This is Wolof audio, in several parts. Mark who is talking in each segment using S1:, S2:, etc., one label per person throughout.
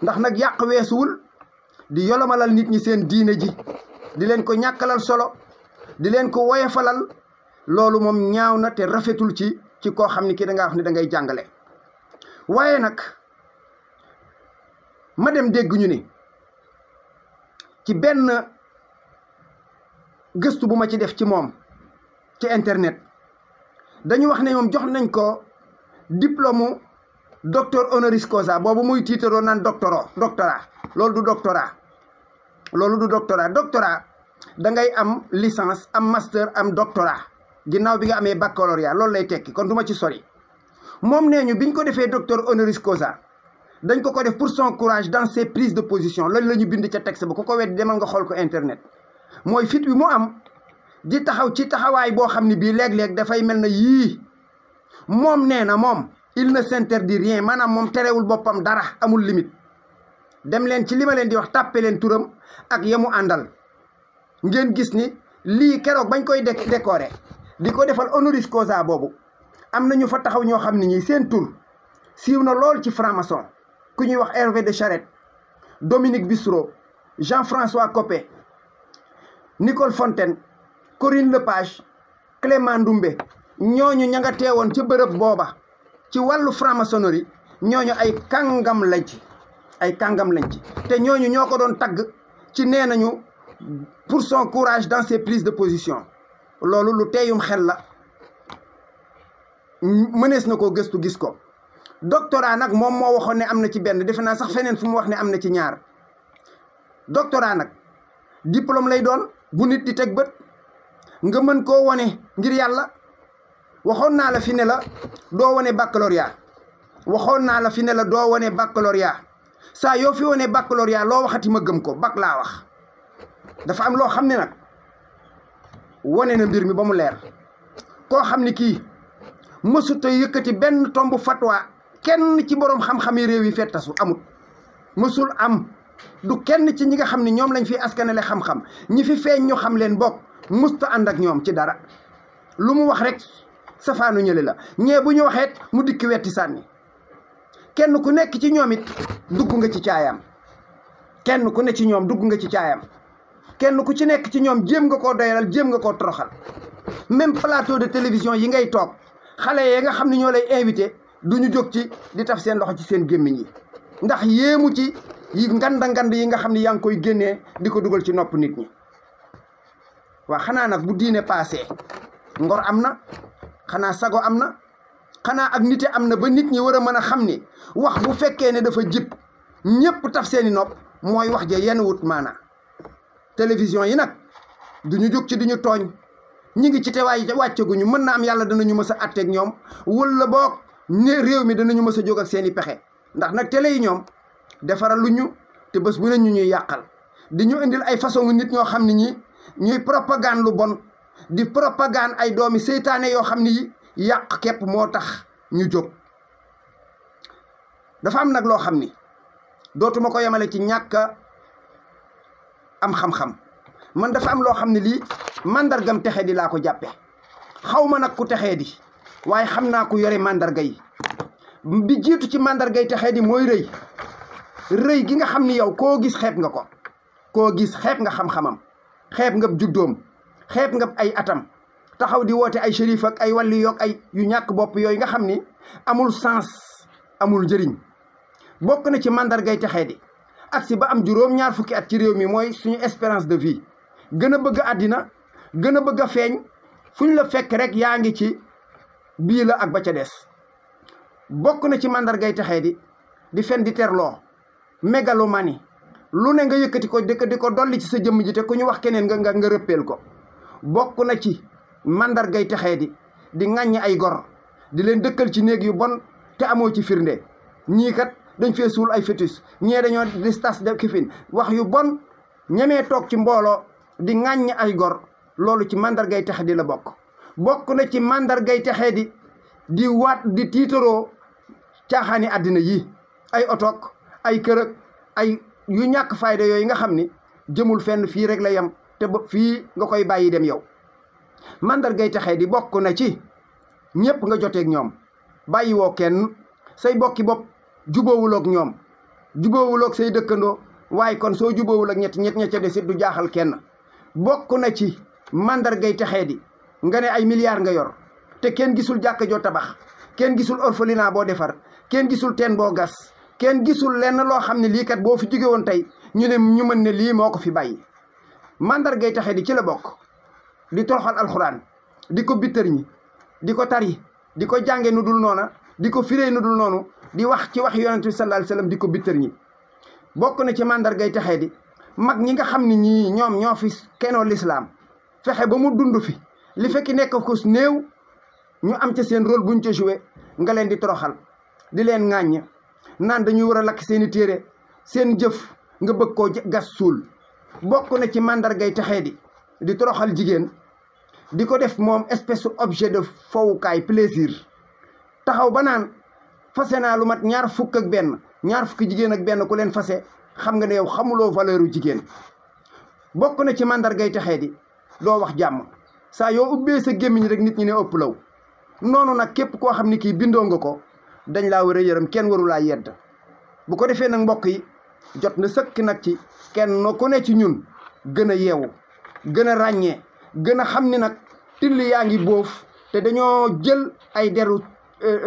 S1: ndax nag yàq weesuwul di yolomalal nit ñi seen diine ji di leen ko ñàkkalal solo di leen ko woyefalal loolu moom ñaaw na te rafetul ci koo xam ni ki da ngaa wax ni da ngay jàngale. waaye nag ma dem dégg ñu ni ci benn gëstu bu ma ci def ci moom ci internet dañu wax ne moom jox nañ ko diplôme docteur honoris causa boobu muy tiitaroo naan doctorat loolu du doctorat doctorat da ngay am licence am master am doctorat ginnaaw bi nga amee baccalauréat loolu lay tekki kon du ma ci sori. moom nee ñu biñ ko defee docteur honoris causa dañ ko def pour son courage dans ses prises de position loolu la ñu bind ca texte ba ku ko weddi demal nga xool ko internet. mooy fit wi mu am di taxaw ci taxawaay boo xam ne bii léeg-léeg dafay mel na yii moom nee na moom il ne s'interdit rien maanaam moom terewul boppam dara amul limite. dem leen ci li ma leen di wax tàppe leen turam ak yemu àndal ngeen gis ni lii keroog bañ koy décorer di ko defal honoris causa boobu am na ñu fa taxaw ñoo xam ne ñi seen tur siiw na lool ci franc-maçon ku ñuy wax Hervé de Charette, Dominique Bissereau, Jean-François Copé, Nicole Fontaine, Corinne Lepage, Clément Doumbé ñooñu ña nga teewoon ci bërëb booba ci wàllu franc-maçonnerie ñooñu ay kàngam lañ ci te ñooñu ñoo ko doon tagg ci nee nañu pour son courage dans ses prises de position loolu lu teeyum xel la mënees na koo gëstu gis ko. doctorat nag moom moo waxoon ne am na ci benn defe naa sax feneen fu mu wax ne am na ci ñaar doctorat nag diplôme lay doon bu nit di teg bët nga mën koo wone ngir yàlla. waxoon naa la fi ne la doo wone baccalauréat saa yoo fi wone baccalauréat loo waxati ma gëm ko bac laa wax. dafa am loo xam ne nag wone na mbir mi ba mu leer koo xam ni kii mësuta yëkkati benn tomb fatwa kenn ci boroom xam-xami réew yi fettasu amut mësul am du kenn ci ñi nga xam ne ñoom lañ fi askanale xam-xam ñi fi feeñ ñu xam leen bokk musta ànd ak ñoom ci dara lu mu wax rek safaanu ñële la ñee bu ñu waxeet mu dikki wetti sànni kenn ku nekk ci ñoom it dugg nga ci caayam kenn ku ne ci ñoom dugg nga ci caayam kenn ku ci nekk ci ñoom jéem nga koo doyalal jéem nga koo toroxal même plateau de télévision yi ngay toog xale yee nga xam ne ñoo lay invité du ñu jóg ci di taf seen loxo ci seen gémmiñ yi ndax yéemu ci yi ngand yi nga xam ne yaa ngi koy génnee di ko dugal ci nopp nit ñi. waa xanaa nag bu diine paasee ngor am na xanaa sago am na xanaa ak nite am na ba nit ñi war a mën a xam ni wax bu fekkee ne dafa jib ñépp taf seeni nopp mooy wax ja yenn wut maana télévision yi nag du ñu jóg ci di ñu tooñ ñi ngi ci te wàcceguñu mën na am yàlla danañu mës a atteeg ñoom wala boog ne réew mi danañu mës a jóg ak seeni pexe ndax nag télé yi ñoom defaral lu ñu te bés bu ne ñu ñuy yàqal di ñu indil ay façon nit ñoo xam ne ñi ñuy propagande lu bon di propagande ay doomi seytaane yoo xam ni yàq képp moo tax ñu jóg. dafa am nag loo xam ni dootuma ko yemale ci ñàkk am xam-xam man dafa am loo xam ne lii mandargam texe di laa ko jàppe xaw ma nag ku texee di waaye xam naa ku yore mandarga yi bi jiitu ci mandargay texee di mooy rëy gi nga xam ni yow koo gis xeeb nga ko koo gis xeeb nga xam-xamam xeeb nga juddoom xeeb nga ay atam taxaw di woote ay shérif ak ay wàlli yoog ay yu ñàkk bopp yooyu nga xam ni amul sens amul njëriñ bokk na ci mandargay texee di agsi ba am juróom-ñaar fukki at ci réew mi mooy suñu espérance de vie gën a bëgg àddina gën a bëgg a feeñ fu ñu la fekk rek yaa ngi ci bii la ak ba ca des bokk na ci mandargay texee di fen di terloo mégalomanie lu ne nga yëkkati ko di ko dolli ci sa jëmm ji te ku ñu wax keneen nga rëppeel ko bokk na ci mandargay texee di ŋàññi ay gor di leen dëkkal ci néeg yu bon te amoo ci firnde ñii kat dañ fee suul ay fétus ñee dañoo di tas de kifin wax yu bon ñemee toog ci mbooloo di ŋàññi ay gor loolu ci mandargay texe di la bokk na ci mandargay texee di waat di tiitaroo caaxaani àddina yi ay otoog ay kërëg ay yu ñàkk fayda yooyu nga xam ni jëmul fenn fii rek la yem te ba fii nga koy bàyyi dem yow mandargay texee di bokk na ci ñépp nga joteeg ñoom bàyyi woo kenn say bokki bopp jubóowuloog ñoom juboowul ak say dëkkandoo waaye kon soo juboowul ak ñett ña ca desit du jaaxal kenn. bokk na ci mandargay texee di nga ne ay milliards nga yor te kenn gisul jàkka joo tabax, kenn gisul orphelinat boo defar, kenn gisul teen boo gas, kenn gisul lenn loo xam ne lii kat boo fi jóge woon tey ñu mën ne lii moo ko fi bàyyi. mandargay texee di ci la bokk di toroxal alxuraan, di ko bittër ñi, di ko tari, di ko jànge nu dul noona, di ko firee nu dul noonu, di wax ci wax yonent bi sallallahu alayhi wasallam di ko bittër ñi. bokk na ci mandargay texee di mag ñi nga xam ne ñii ñoom ñoo fi kenoo lislaam fexe ba mu dund fi li fekki nekk ko néew ñu am ca seen rôle buñ ca joué nga leen di toroxal di leen ŋàññ naan dañuy war a lakk seeni téere, seen jëf nga bëgg koo gas suul. bokk na ci mandargay texee di toroxal jigéen, di ko def moom espèce objet de fowukaay plaisir, taxaw ba naan fase naa lu mat ñaar fukki jigéen ak benn ku leen fase xam nga ne yow xamuloo valeuru jigéen. bokk na ci mandargay texee di doo wax jàmm, saa yoo ubbee sa gémmiñ rek nit ñi ne ëpp law. noonu nag képp koo xam ni kii bindoo nga ko dañ laa war a yërëm, kenn warulaa yedd. bu ko defee nag mbokk yi jot na sëkk nag ci kenn ku ne ci ñun gën a yeewu, gën a ràññee, gën a xam ni nag till yaa ngi boof te dañoo jël ay deru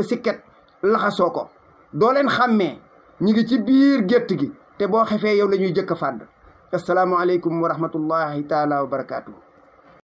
S1: sikket laxasoo ko. doo leen xàmmee ñi ngi ci biir gétt gi te boo xefee yow la ñuy jëkk a fàdd. assalaamu aleykum wa rahmatullahi taala wa barakaatu.